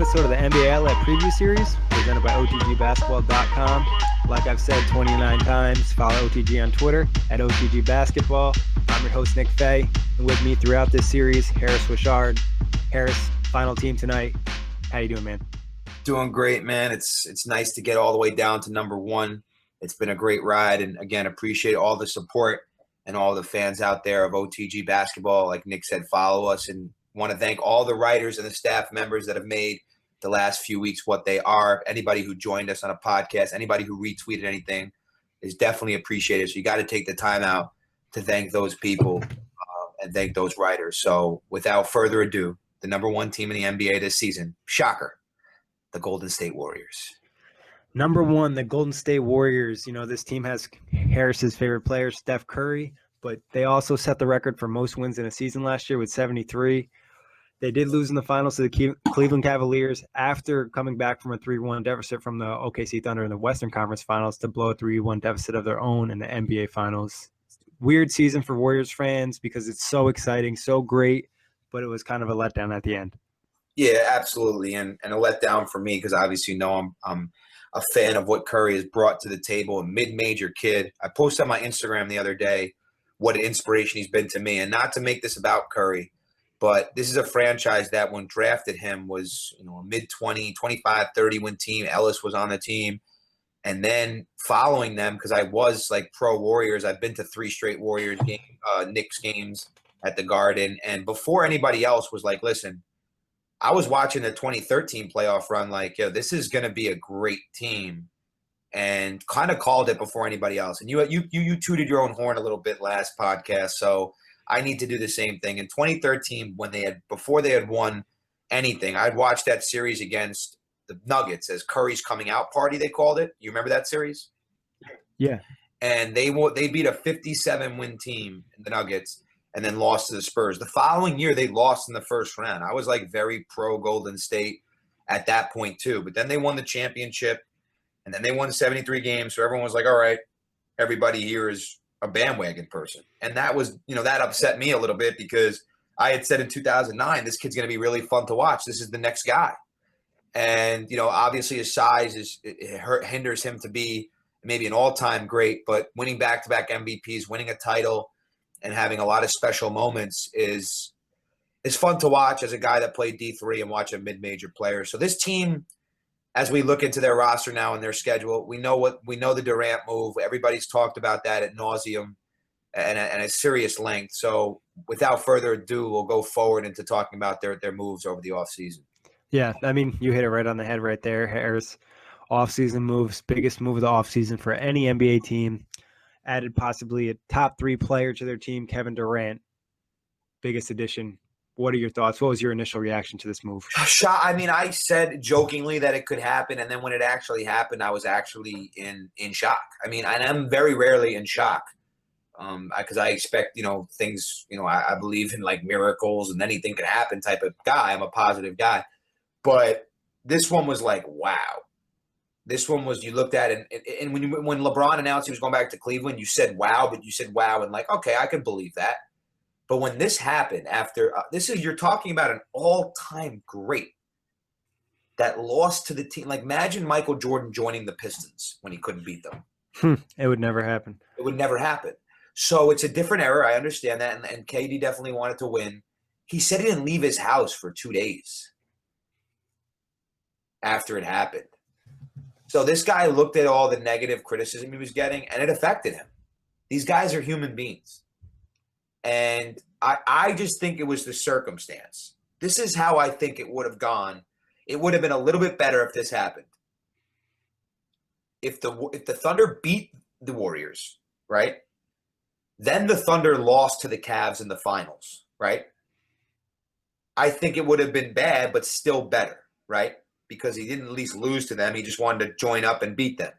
episode of the NBA Outlet Preview Series presented by OTGBasketball.com. Like I've said 29 times, follow OTG on Twitter at OTGBasketball. I'm your host, Nick Fay, and with me throughout this series, Harris Wichard. Harris, final team tonight. How you doing, man? Doing great, man. It's nice to get all the way down to number one. It's been a great ride, and again, appreciate all the support and all the fans out there of OTG basketball. Like Nick said, follow us, and want to thank all the writers and the staff members that have made the last few weeks what they are. Anybody who joined us on a podcast, anybody who retweeted anything is definitely appreciated. So you got to take the time out to thank those people and thank those writers. So without further ado, the number one team in the NBA this season, shocker, the Golden State Warriors. Number one, the Golden State Warriors. You know, this team has Harris's favorite player, Steph Curry, but they also set the record for most wins in a season last year with 73. They did lose in the finals to the Cleveland Cavaliers after coming back from a 3-1 deficit from the OKC Thunder in the Western Conference Finals to blow a 3-1 deficit of their own in the NBA Finals. Weird season for Warriors fans because it's so exciting, so great, but it was kind of a letdown at the end. Yeah, absolutely, and a letdown for me because obviously you know I'm a fan of what Curry has brought to the table, a mid-major kid. I posted on my Instagram the other day what an inspiration he's been to me, and not to make this about Curry, but this is a franchise that when drafted him was, you know, a mid-20, 25, 30-win team. Ellis was on the team. And then following them, because I was like pro-Warriors, I've been to 3 straight Warriors games, Knicks games at the Garden. And before anybody else was like, listen, I was watching the 2013 playoff run like, yo, this is going to be a great team. And kind of called it before anybody else. And you tooted your own horn a little bit last podcast, so I need to do the same thing. In 2013, before they had won anything, I'd watched that series against the Nuggets as Curry's coming out party, they called it. You remember that series? Yeah. And they beat a 57-win team in the Nuggets and then lost to the Spurs. The following year, they lost in the first round. I was like very pro Golden State at that point too. But then they won the championship, and then they won 73 games. So everyone was like, all right, everybody here is a bandwagon person. And that was, you know, that upset me a little bit because I had said in 2009, this kid's going to be really fun to watch. This is the next guy. And, you know, obviously his size hinders him to be maybe an all-time great, but winning back-to-back MVPs, winning a title, and having a lot of special moments is fun to watch as a guy that played D3 and watch a mid-major player. So this team, as we look into their roster now and their schedule, we know the Durant move. Everybody's talked about that at nauseum and a serious length. So without further ado, we'll go forward into talking about their moves over the offseason. Yeah, I mean, you hit it right on the head right there, Harris. Offseason moves, biggest move of the offseason for any NBA team. Added possibly a top 3 player to their team, Kevin Durant. Biggest addition. What are your thoughts? What was your initial reaction to this move? I mean, I said jokingly that it could happen, and then when it actually happened, I was actually in shock. I mean, and I'm very rarely in shock because I expect, you know, things, you know, I believe in like miracles and anything could happen type of guy. I'm a positive guy. But this one was like, wow. This one was, you looked at it, and when LeBron announced he was going back to Cleveland, you said wow, but you said wow, and like, okay, I can believe that. But when this happened after you're talking about an all-time great that lost to the team. Like imagine Michael Jordan joining the Pistons when he couldn't beat them. It would never happen. It would never happen. So it's a different era. I understand that. And KD definitely wanted to win. He said he didn't leave his house for 2 days after it happened. So this guy looked at all the negative criticism he was getting, and it affected him. These guys are human beings. And I just think it was the circumstance. This is how I think it would have gone. It would have been a little bit better if this happened. If the Thunder beat the Warriors, right? Then the Thunder lost to the Cavs in the finals, right? I think it would have been bad, but still better, right? Because he didn't at least lose to them. He just wanted to join up and beat them.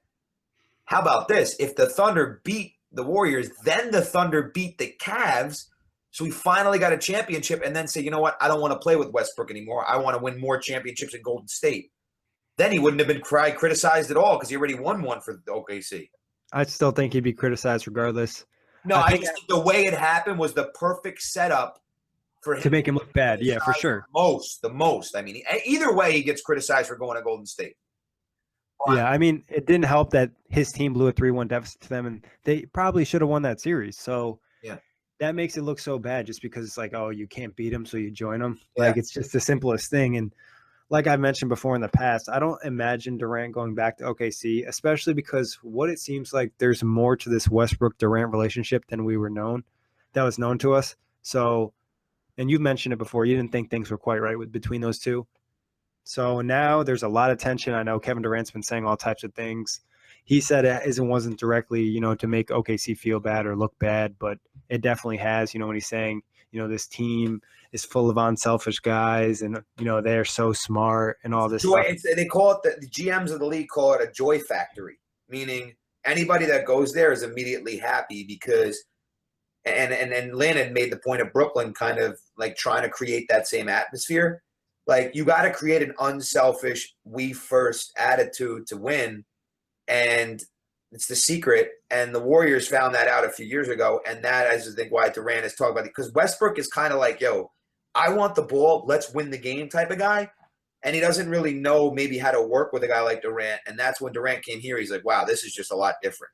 How about this? If the Thunder beat the Warriors, then the Thunder beat the Cavs, so we finally got a championship, and then say, you know what, I don't want to play with Westbrook anymore. I want to win more championships in Golden State. Then he wouldn't have been criticized at all because he already won one for the OKC. I still think he'd be criticized regardless. No, I just think the way it happened was the perfect setup for him To make him look bad. Yeah, for sure. the most. I mean, either way, he gets criticized for going to Golden State. Yeah, I mean, it didn't help that his team blew a 3-1 deficit to them, and they probably should have won that series. So Yeah. that makes it look so bad just because it's like, oh, you can't beat them, so you join them. Yeah. Like, it's just the simplest thing. And like I mentioned before in the past, I don't imagine Durant going back to OKC, especially because what it seems like there's more to this Westbrook-Durant relationship than that was known to us. So, and you mentioned it before, you didn't think things were quite right between those two. So now there's a lot of tension. I know Kevin Durant's been saying all types of things. He said it wasn't directly, to make OKC feel bad or look bad, but it definitely has, when he's saying, this team is full of unselfish guys and, they're so smart and all this Joy, stuff. they call it, the GMs of the league call it a joy factory, meaning anybody that goes there is immediately happy because and Lynn had made the point of Brooklyn kind of like trying to create that same atmosphere. Like, you got to create an unselfish, we first attitude to win. And it's the secret. And the Warriors found that out a few years ago. And that is, I think, why Durant is talking about it. Because Westbrook is kind of like, yo, I want the ball, let's win the game type of guy. And he doesn't really know maybe how to work with a guy like Durant. And that's when Durant came here. He's like, wow, this is just a lot different.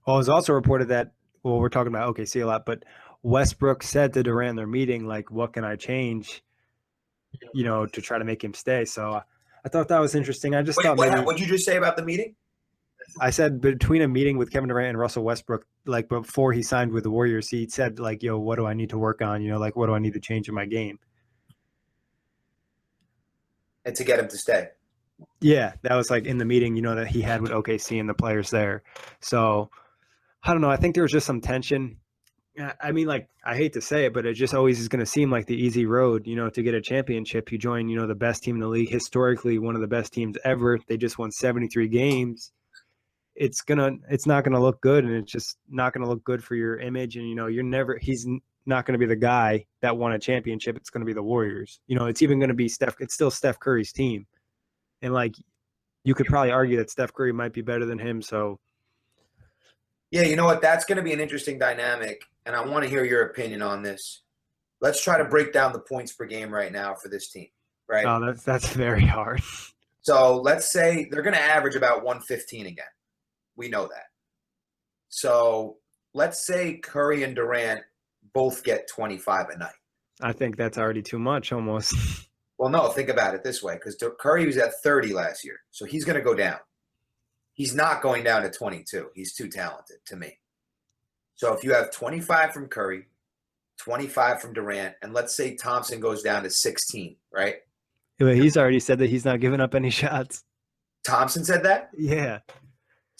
Well, it was also reported that, we're talking about OKC a lot, but Westbrook said to Durant in their meeting, like, what can I change, to try to make him stay. So I thought that was interesting. I just thought maybe. What'd you just say about the meeting? I said between a meeting with Kevin Durant and Russell Westbrook, like before he signed with the Warriors, he said like, yo, what do I need to work on? Like, what do I need to change in my game? And to get him to stay. Yeah, that was like in the meeting, that he had with OKC and the players there. So I don't know. I think there was just some tension. I mean, like, I hate to say it, but it just always is going to seem like the easy road, to get a championship. You join, the best team in the league, historically one of the best teams ever. They just won 73 games. It's not gonna look good, and it's just not gonna look good for your image. And he's not gonna be the guy that won a championship. It's gonna be the Warriors. It's even gonna be Steph. It's still Steph Curry's team, and like, you could probably argue that Steph Curry might be better than him. So. Yeah, you know what? That's going to be an interesting dynamic, and I want to hear your opinion on this. Let's try to break down the points per game right now for this team, right? Oh, that's very hard. So let's say they're going to average about 115 again. We know that. So let's say Curry and Durant both get 25 a night. I think that's already too much almost. Well, no, think about it this way, because Curry was at 30 last year, so he's going to go down. He's not going down to 22. He's too talented to me. So if you have 25 from Curry, 25 from Durant, and let's say Thompson goes down to 16, right? But he's already said that he's not giving up any shots. Thompson said that? Yeah.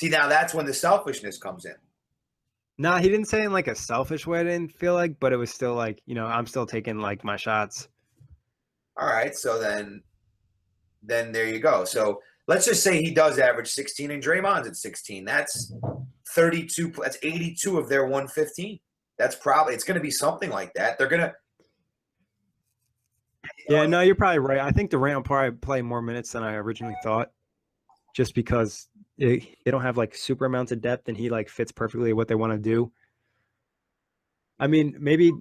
See, now that's when the selfishness comes in. Nah, he didn't say it in like a selfish way, I didn't feel like, but it was still like, I'm still taking like my shots. All right, so then there you go. So let's just say he does average 16 and Draymond's at 16. That's 32. That's 82 of their 115. That's probably, it's going to be something like that. They're going to. Yeah, no, you're probably right. I think Durant will probably play more minutes than I originally thought, just because they don't have like super amounts of depth, and he like fits perfectly what they want to do. I mean, maybe,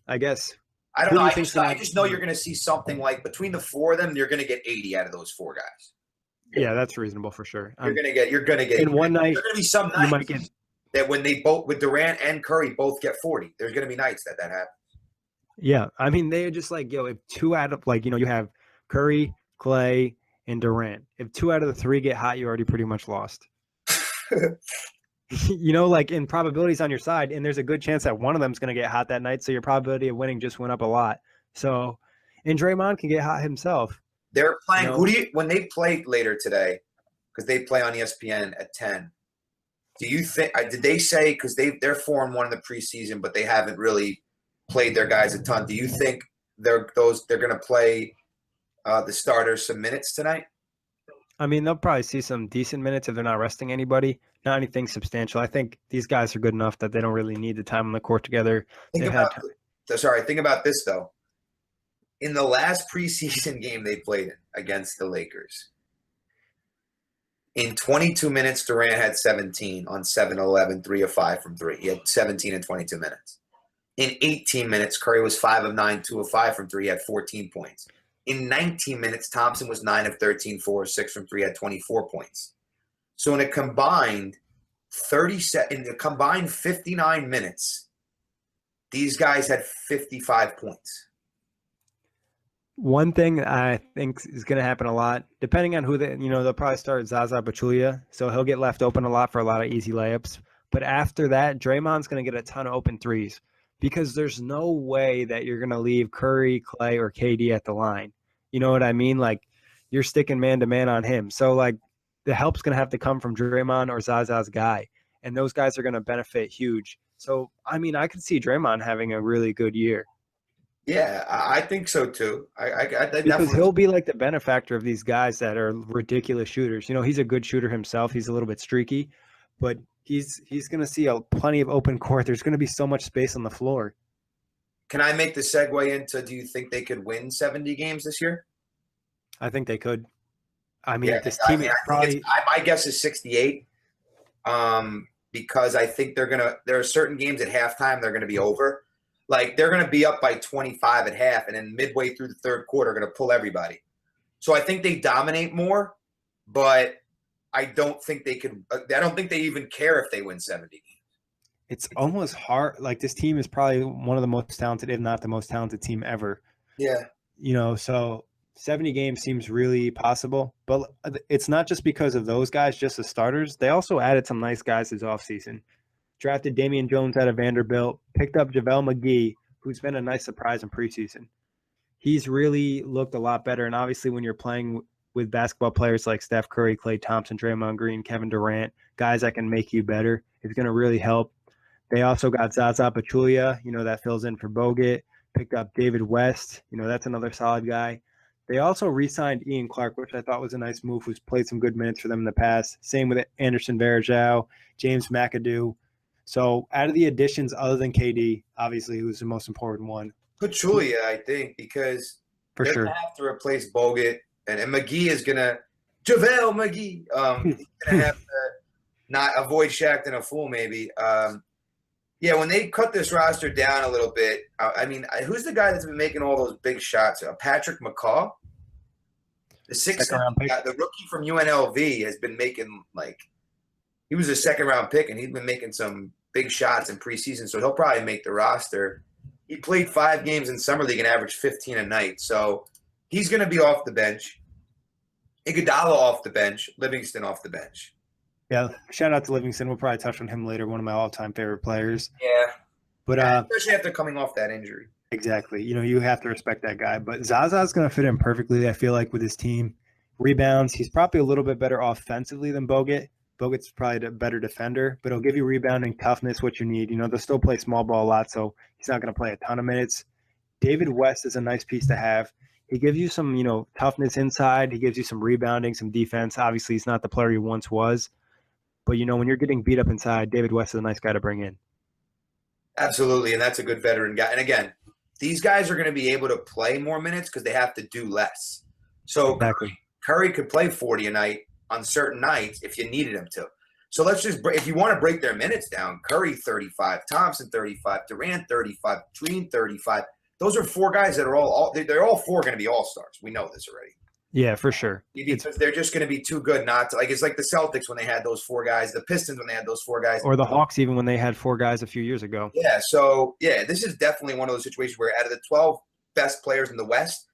I guess. I don't know. I just know you're going to see something like between the four of them, you're going to get 80 out of those four guys. Yeah, that's reasonable for sure. You're gonna get in one night. There's gonna be some nights you might get that when they both with Durant and Curry both get 40. There's gonna be nights that happens. Yeah, I mean, they're just like, if two out of like, you have Curry, Clay, and Durant. If two out of the three get hot, you already pretty much lost. Like in probabilities on your side, and there's a good chance that one of them is going to get hot that night. So your probability of winning just went up a lot. So, and Draymond can get hot himself. They're playing. When they play later today, because they play on ESPN at 10. Do you think? Did they say, because they're 4-1 in the preseason, but they haven't really played their guys a ton? Do you think they're going to play the starters some minutes tonight? I mean, they'll probably see some decent minutes if they're not resting anybody. Not anything substantial. I think these guys are good enough that they don't really need the time on the court together. Think about this, though. In the last preseason game they played in against the Lakers, in 22 minutes, Durant had 17 on 7-11, 3 of 5 from 3. He had 17 in 22 minutes. In 18 minutes, Curry was 5 of 9, 2 of 5 from 3, had 14 points. In 19 minutes, Thompson was 9 of 13, 4 of 6 from 3, had 24 points. So in a combined 59 minutes, these guys had 55 points. One thing I think is going to happen a lot, depending on who they'll probably start Zaza Pachulia, so he'll get left open a lot for a lot of easy layups. But after that, Draymond's going to get a ton of open threes because there's no way that you're going to leave Curry, Clay, or KD at the line. You know what I mean? Like, you're sticking man-to-man on him. So, like, the help's going to have to come from Draymond or Zaza's guy, and those guys are going to benefit huge. So, I mean, I could see Draymond having a really good year. Yeah, I think so too. I Because definitely. he'll be like the benefactor of these guys that are ridiculous shooters. You know, he's a good shooter himself. He's a little bit streaky, but he's going to see plenty of open court. There's going to be so much space on the floor. Can I make the segue into, do you think they could win 70 games this year? I think they could. I mean, Yeah, this team is probably – my guess is 68, because I think there are certain games at halftime they're going to be over. Like, they're going to be up by 25 at half, and then midway through the third quarter, going to pull everybody. So I think they dominate more, but I don't think they could. I don't think they even care if they win 70 games. It's almost hard. Like, this team is probably one of the most talented, if not the most talented team ever. Yeah. You know, so 70 games seems really possible. But it's not just because of those guys, just the starters. They also added some nice guys this offseason. Drafted Damian Jones out of Vanderbilt, picked up JaVale McGee, who's been a nice surprise in preseason. He's really looked a lot better, and obviously when you're playing with basketball players like Steph Curry, Klay Thompson, Draymond Green, Kevin Durant, guys that can make you better, it's going to really help. They also got Zaza Pachulia, that fills in for Bogut, picked up David West, that's another solid guy. They also re-signed Ian Clark, which I thought was a nice move, who's played some good minutes for them in the past. Same with Anderson Varejao, James McAdoo. So out of the additions other than KD, obviously, who's the most important one? Pachulia, I think, because for they're sure going to have to replace Bogut, and McGee is going to – JaVale McGee. He's going to have to not avoid Shaqtin' a fool maybe. Yeah, when they cut this roster down a little bit, I mean, who's the guy that's been making all those big shots? Patrick McCaw? The second-round pick. The rookie from UNLV has been making, like – he was a second-round pick, and he's been making some big shots in preseason, so he'll probably make the roster. He played 5 games in Summer League and averaged 15 a night, so he's going to be off the bench. Iguodala off the bench. Livingston off the bench. Yeah, shout out to Livingston. We'll probably touch on him later, one of my all-time favorite players. Yeah. But especially after coming off that injury. Exactly. You have to respect that guy. But Zaza's going to fit in perfectly, I feel like, with his team. Rebounds, he's probably a little bit better offensively than Bogut. Bogut's probably a better defender, but he'll give you rebounding, toughness, what you need. They'll still play small ball a lot, so he's not going to play a ton of minutes. David West is a nice piece to have. He gives you some, toughness inside. He gives you some rebounding, some defense. Obviously, he's not the player he once was. But, when you're getting beat up inside, David West is a nice guy to bring in. Absolutely, and that's a good veteran guy. And, again, these guys are going to be able to play more minutes because they have to do less. So exactly. Curry could play 40 a night on certain nights if you needed him to. So let's just – if you want to break their minutes down, Curry 35, Thompson 35, Durant 35, Green 35. Those are 4 guys that are they're all 4 going to be all-stars. We know this already. Yeah, for sure. Because they're just going to be too good not to – like, it's like the Celtics when they had those 4 guys, the Pistons when they had those 4 guys. Or the Hawks even when they had 4 guys a few years ago. Yeah, so, this is definitely one of those situations where out of the 12 best players in the West,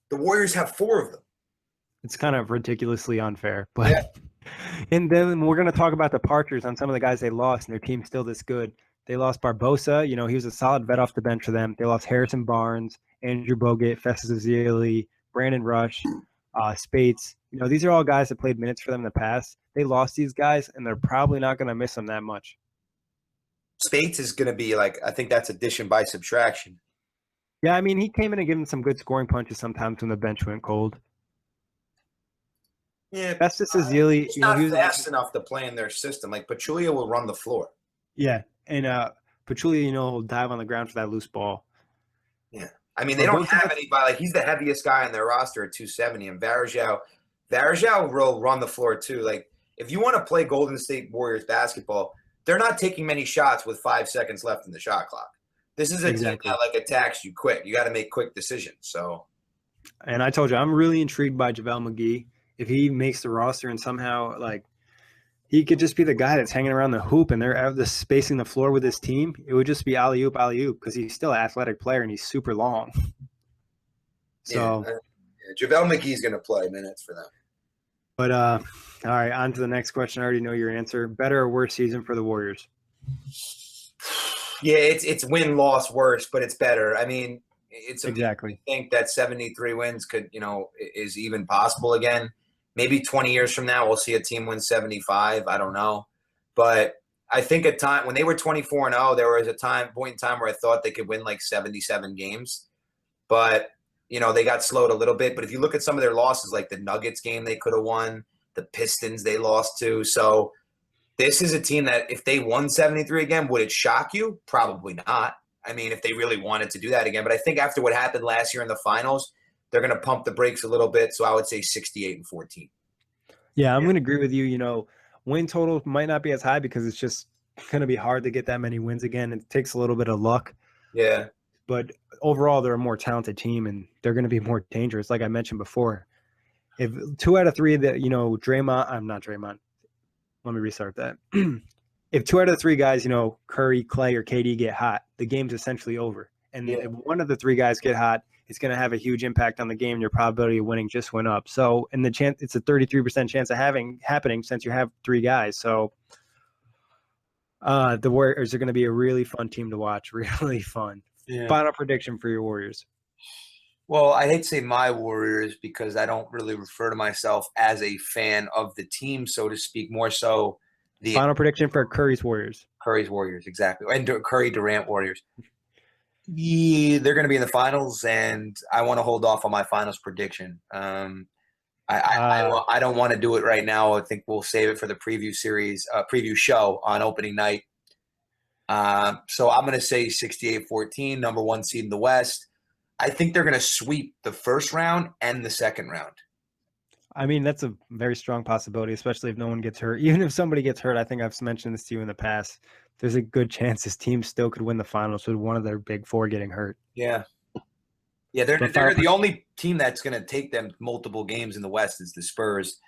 the Warriors have 4 of them. It's kind of ridiculously unfair. But And then we're going to talk about departures on some of the guys they lost, and their team's still this good. They lost Barbosa. He was a solid vet off the bench for them. They lost Harrison Barnes, Andrew Bogut, Festus Ezeli, Brandon Rush, Spates. These are all guys that played minutes for them in the past. They lost these guys, and they're probably not going to miss them that much. Spates is going to be I think that's addition by subtraction. Yeah, I mean, he came in and gave them some good scoring punches sometimes when the bench went cold. Yeah, Festus Ezeli, he's not fast enough to play in their system. Like, Pachulia will run the floor. Yeah, and Pachulia, will dive on the ground for that loose ball. Yeah, I mean, they don't have anybody. He's the heaviest guy on their roster at 270, and Varejao will run the floor too. Like, if you want to play Golden State Warriors basketball, they're not taking many shots with 5 seconds left in the shot clock. This is a team Exactly. that like attacks you quick. You got to make quick decisions. So And I told you, I'm really intrigued by JaVale McGee. If he makes the roster and somehow like he could just be the guy that's hanging around the hoop and they're out the spacing the floor with his team, it would just be alley oop, because he's still an athletic player and he's super long. yeah, So, JaVale McGee's going to play minutes for them. but all right, on to the next question. I already know your answer. Better or worse season for the Warriors? Yeah, it's win loss worse, but it's better. I mean, it's Exactly. I think that 73 wins could is even possible again. Maybe 20 years from now we'll see a team win 75. I don't know, but I think a time when they were 24-0, there was a point in time where I thought they could win like 77 games, but they got slowed a little bit. But if you look at some of their losses, like the Nuggets game, they could have won. The Pistons they lost to. So this is a team that if they won 73 again, would it shock you? Probably not. I mean, if they really wanted to do that again. But I think after what happened last year in the finals, they're going to pump the brakes a little bit. So I would say 68-14. Yeah, I'm going to agree with you. Win total might not be as high because it's just going to be hard to get that many wins again. It takes a little bit of luck. Yeah. But overall, they're a more talented team and they're going to be more dangerous. Like I mentioned before, if 2 out of 3 that, Draymond, I'm not Draymond. Let me restart that. If 2 out of 3 guys, Curry, Clay, or KD get hot, the game's essentially over. And if one of the 3 guys get hot, it's going to have a huge impact on the game. Your probability of winning just went up. So, and it's a 33% chance of happening since you have 3 guys. So, the Warriors are going to be a really fun team to watch. Really fun. Yeah. Final prediction for your Warriors. Well, I hate to say my Warriors because I don't really refer to myself as a fan of the team, so to speak, more so the final prediction for Curry's Warriors. Curry's Warriors, exactly. And Curry Durant Warriors. Yeah, they're going to be in the finals, and I want to hold off on my finals prediction. I don't want to do it right now. I think we'll save it for the preview show on opening night. So I'm going to say 68-14, number 1 seed in the West. I think they're going to sweep the first round and the second round. I mean, that's a very strong possibility, especially if no one gets hurt. Even if somebody gets hurt, I think I've mentioned this to you in the past, there's a good chance this team still could win the finals with one of their big 4 getting hurt. Yeah. Yeah, they're the only team that's going to take them multiple games in the West is the Spurs.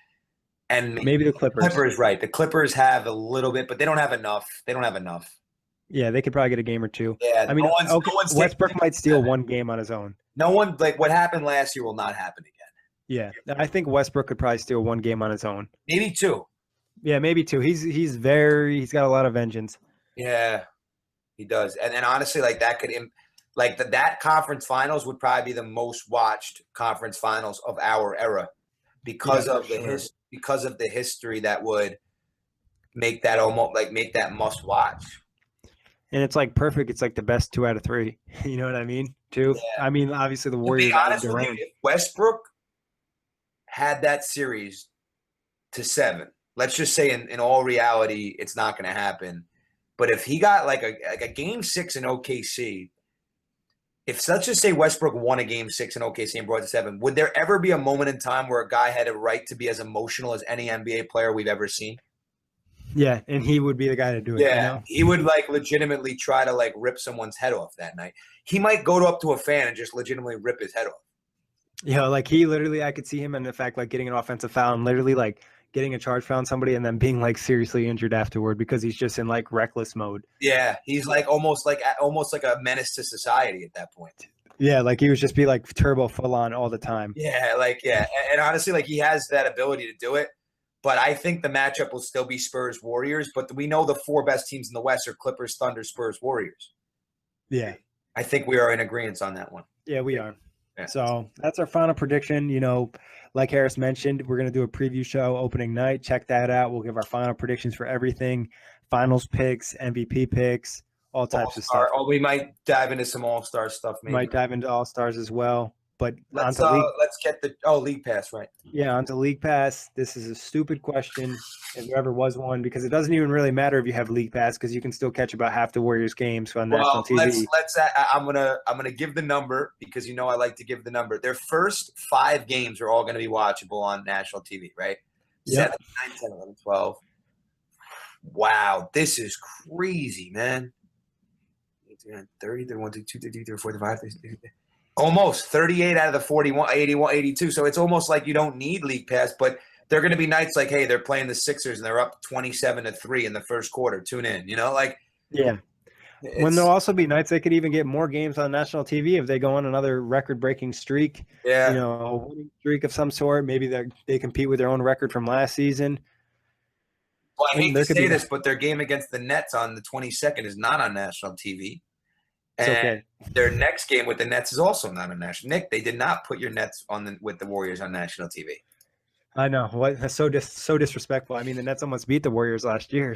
And maybe the Clippers. Clippers, right. The Clippers have a little bit, but they don't have enough. Yeah, they could probably get a game or 2. Yeah, I mean, Westbrook might steal 1 game on his own. No one, like what happened last year will not happen again. Yeah, I think Westbrook could probably steal 1 game on his own. Maybe 2. Yeah, maybe 2. He's got a lot of vengeance. Yeah, he does. And honestly, like that could that conference finals would probably be the most watched conference finals of our era because of the history that would make that must watch. And it's like perfect. It's like the best 2 out of 3. You know what I mean? Too. Yeah. I mean, obviously the Warriors. To be honest with you, if Westbrook had that series to 7, let's just say in all reality, it's not going to happen. But if he got like a game 6 in OKC, let's just say Westbrook won a game 6 in OKC and brought it to 7, would there ever be a moment in time where a guy had a right to be as emotional as any NBA player we've ever seen? Yeah, and he would be the guy to do it. Yeah, he would legitimately try to rip someone's head off that night. He might go up to a fan and just legitimately rip his head off. Yeah, he literally, I could see him in the fact getting an offensive foul and literally getting a charge foul on somebody and then being seriously injured afterward because he's just in reckless mode. Yeah, he's almost like a menace to society at that point. Yeah, he would just be turbo full on all the time. Yeah, and honestly, he has that ability to do it. But I think the matchup will still be Spurs-Warriors. But we know the 4 best teams in the West are Clippers, Thunder, Spurs, Warriors. Yeah. I think we are in agreement on that one. Yeah, we are. Yeah. So that's our final prediction. Like Harris mentioned, we're going to do a preview show opening night. Check that out. We'll give our final predictions for everything. Finals picks, MVP picks, all types of stuff. Oh, we might dive into some all-star stuff maybe. Might dive into all-stars as well. But let's get the League Pass, right? Yeah, onto League Pass. This is a stupid question, if there ever was one, because it doesn't even really matter if you have League Pass, because you can still catch about half the Warriors games on national TV. I'm gonna give the number because I like to give the number. Their first 5 games are all going to be watchable on national TV, right? Yep. 7, 9, 10, 11, 12. Wow, this is crazy, man. 30, 31, 32, 33, 34, 35. Almost 38 out of the 41, 81, 82. So it's almost like you don't need League Pass, but they're going to be nights like, hey, they're playing the Sixers and they're up 27-3 in the first quarter. Tune in, Yeah. When there'll also be nights they could even get more games on national TV if they go on another record-breaking streak. Yeah. A winning streak of some sort. Maybe they compete with their own record from last season. Well, I hate to say this, but their game against the Nets on the 22nd is not on national TV. It's okay. Their next game with the Nets is also not on national. Nick, they did not put your Nets with the Warriors on national TV. I know. What? That's so disrespectful. I mean, the Nets almost beat the Warriors last year.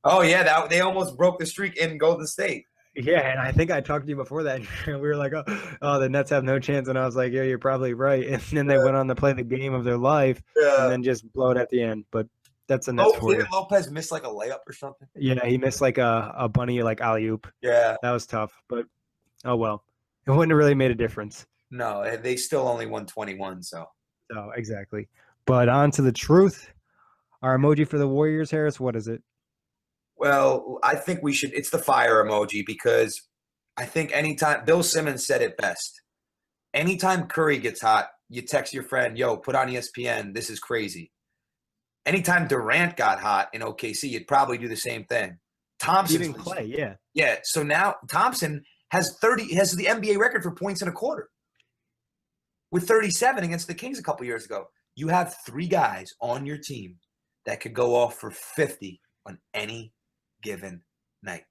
Oh, yeah. They almost broke the streak in Golden State. Yeah, and I think I talked to you before that. We were like, oh, the Nets have no chance. And I was like, yeah, you're probably right. And then they went on to play the game of their life and then just blow it at the end. But that's a Nets for you. Didn't Lopez miss like a layup or something? Yeah, he missed like a bunny like alley-oop. Yeah. That was tough. But, oh, well. It wouldn't have really made a difference. No, they still only won 21, so. Oh, exactly. But on to the truth. Our emoji for the Warriors, Harris, what is it? Well, I think it's the fire emoji because I think anytime – Bill Simmons said it best. Anytime Curry gets hot, you text your friend, yo, put on ESPN. This is crazy. Anytime Durant got hot in OKC, you'd probably do the same thing. Thompson. Even Clay, yeah. Yeah, so now Thompson has the NBA record for points in a quarter with 37 against the Kings a couple years ago. You have 3 guys on your team that could go off for 50 on any given night.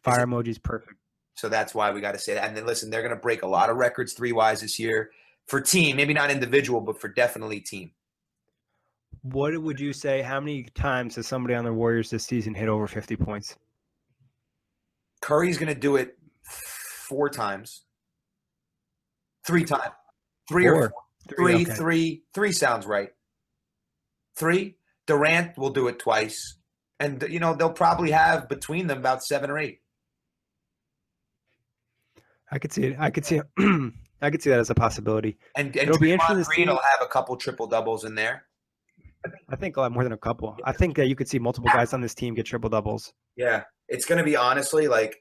Fire emoji's perfect. So that's why we got to say that. And then listen, they're going to break a lot of records 3-wise this year for team, maybe not individual, but for definitely team. What would you say? How many times has somebody on the Warriors this season hit over 50 points? Curry's going to do it 4 times. 3 times. 3 or 4. 3, okay. 3 sounds right. 3. Durant will do it twice. And, they'll probably have between them about 7 or 8. I could see it. I could see that as a possibility. And it'll be interesting. Green will have a couple triple-doubles in there. I think a lot more than a couple. I think that you could see multiple guys on this team get triple-doubles. Yeah. It's going to be, honestly, like,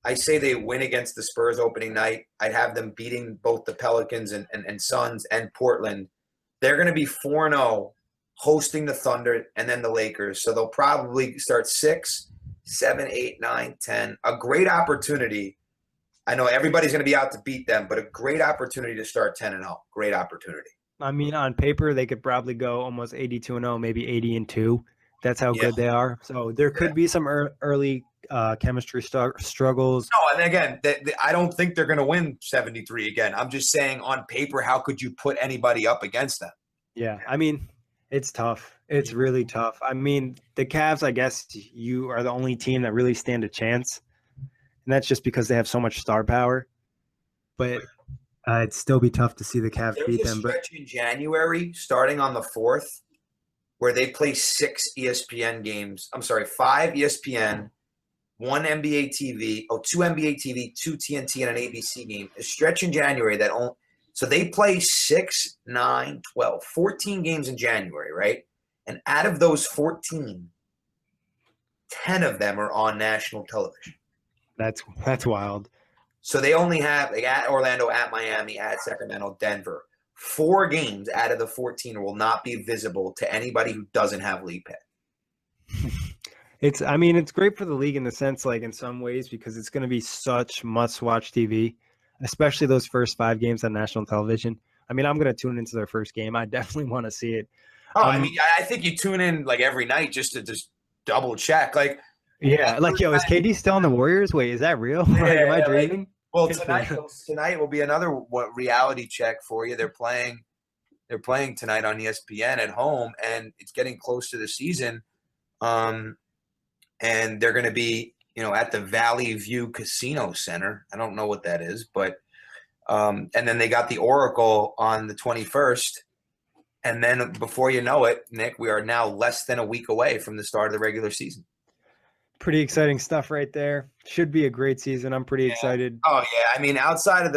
I say they win against the Spurs opening night. I'd have them beating both the Pelicans and Suns and Portland. They're going to be 4-0 hosting the Thunder and then the Lakers. So they'll probably start 6, 7, 8, 9, 10. A great opportunity. I know everybody's going to be out to beat them, but a great opportunity to start 10-0. Great opportunity. I mean, on paper, they could probably go almost 82-0, maybe 80-2. That's how good they are. So there could be some early chemistry struggles. No, and again, I don't think they're going to win 73 again. I'm just saying on paper, how could you put anybody up against them? Yeah, I mean, it's tough. It's really tough. I mean, the Cavs, I guess you are the only team that really stand a chance. And that's just because they have so much star power. But it'd still be tough to see the Cavs beat them. There's a stretch in January, starting on the 4th, where they play 5 ESPN, 1 NBA TV, 2 NBA TV, 2 TNT, and an ABC game. A stretch in January so they play 6, 9, 12, 14 games in January, right? And out of those 14, 10 of them are on national television. That's wild. So they only have at Orlando, at Miami, at Sacramento, Denver. 4 games out of the 14 will not be visible to anybody who doesn't have League Pass. It's great for the league in the sense, like in some ways, because it's going to be such must-watch TV, especially those first 5 games on national television. I mean, I'm going to tune into their first game. I definitely want to see it. I think you tune in like every night just to double check. Like, yeah, like, yo, is KD still on the Warriors? Wait, is that real? Yeah, am I dreaming? Well, tonight will be another reality check for you. They're playing tonight on ESPN at home, and it's getting close to the season. And they're going to be, at the Valley View Casino Center. I don't know what that is, but and then they got the Oracle on the 21st. And then before you know it, Nick, we are now less than a week away from the start of the regular season. Pretty exciting stuff right there. Should be a great season. I'm pretty excited. Oh yeah. I mean, outside of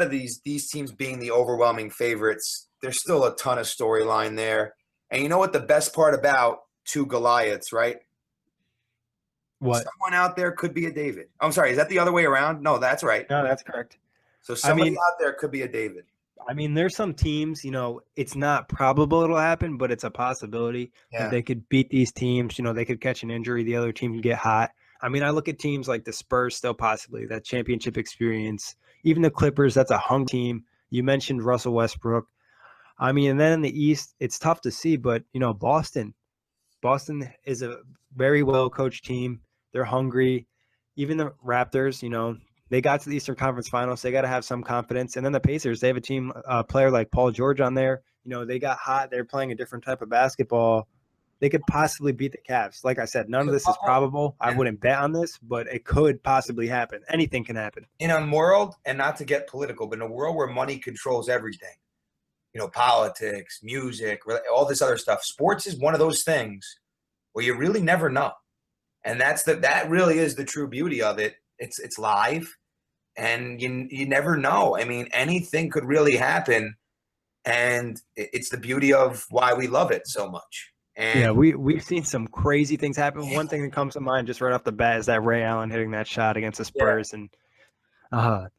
these teams being the overwhelming favorites, there's still a ton of storyline there. And you know what the best part about 2 Goliaths, right? What? Someone out there could be a David. I'm sorry, is that the other way around? No, that's right. No, that's correct. So I somebody mean, out there could be a David. there's some teams, it's not probable it'll happen, but it's a possibility that Yeah. they could beat these teams. They could catch an injury. The other team can get hot. I look at teams like the Spurs still possibly, that championship experience. Even the Clippers, that's a hungry team. You mentioned Russell Westbrook. And then in the East, it's tough to see, but, Boston. Boston is a very well-coached team. They're hungry. Even the Raptors, they got to the Eastern Conference Finals. They got to have some confidence. And then the Pacers, they have a team, player like Paul George on there. They got hot. They're playing a different type of basketball. They could possibly beat the Cavs. Like I said, none of this is probable. I wouldn't bet on this, but it could possibly happen. Anything can happen. In a world, and not to get political, but in a world where money controls everything, politics, music, all this other stuff, sports is one of those things where you really never know. And that really is the true beauty of it. It's live, and you never know. Anything could really happen, and it's the beauty of why we love it so much. And yeah, we've seen some crazy things happen. One thing that comes to mind just right off the bat is that Ray Allen hitting that shot against the Spurs, and I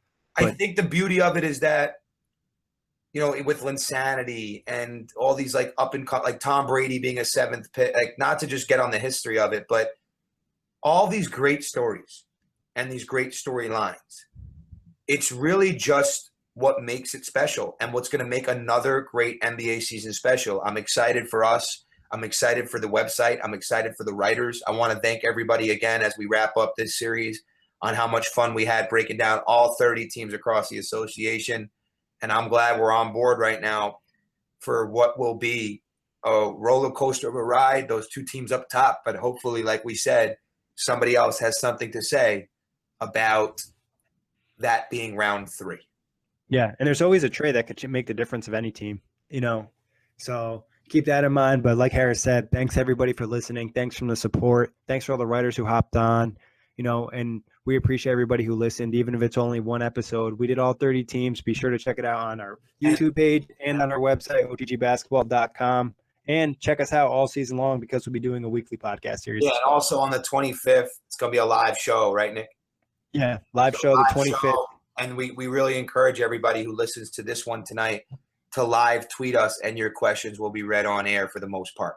think the beauty of it is that with Linsanity and all these like up and like Tom Brady being a seventh pick, like not to just get on the history of it, but all these great stories and these great storylines. It's really just what makes it special and what's going to make another great NBA season special. I'm excited for us. I'm excited for the website. I'm excited for the writers. I want to thank everybody again as we wrap up this series on how much fun we had breaking down all 30 teams across the association. And I'm glad we're on board right now for what will be a roller coaster of a ride, those two teams up top. But hopefully, like we said, somebody else has something to say about that being round 3. Yeah, and there's always a trade that could make the difference of any team, So keep that in mind. But like Harris said, thanks everybody for listening. Thanks for the support. Thanks for all the writers who hopped on, and we appreciate everybody who listened, even if it's only one episode. We did all 30 teams. Be sure to check it out on our YouTube page and on our website, otgbasketball.com. And check us out all season long because we'll be doing a weekly podcast series. Yeah, and also on the 25th, it's going to be a live show, right, Nick? Yeah, live show the 25th. Show, and we really encourage everybody who listens to this one tonight to live tweet us, and your questions will be read on air for the most part.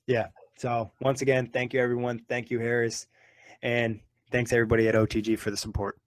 Yeah. So once again, thank you, everyone. Thank you, Harris. And thanks, everybody at OTG for the support.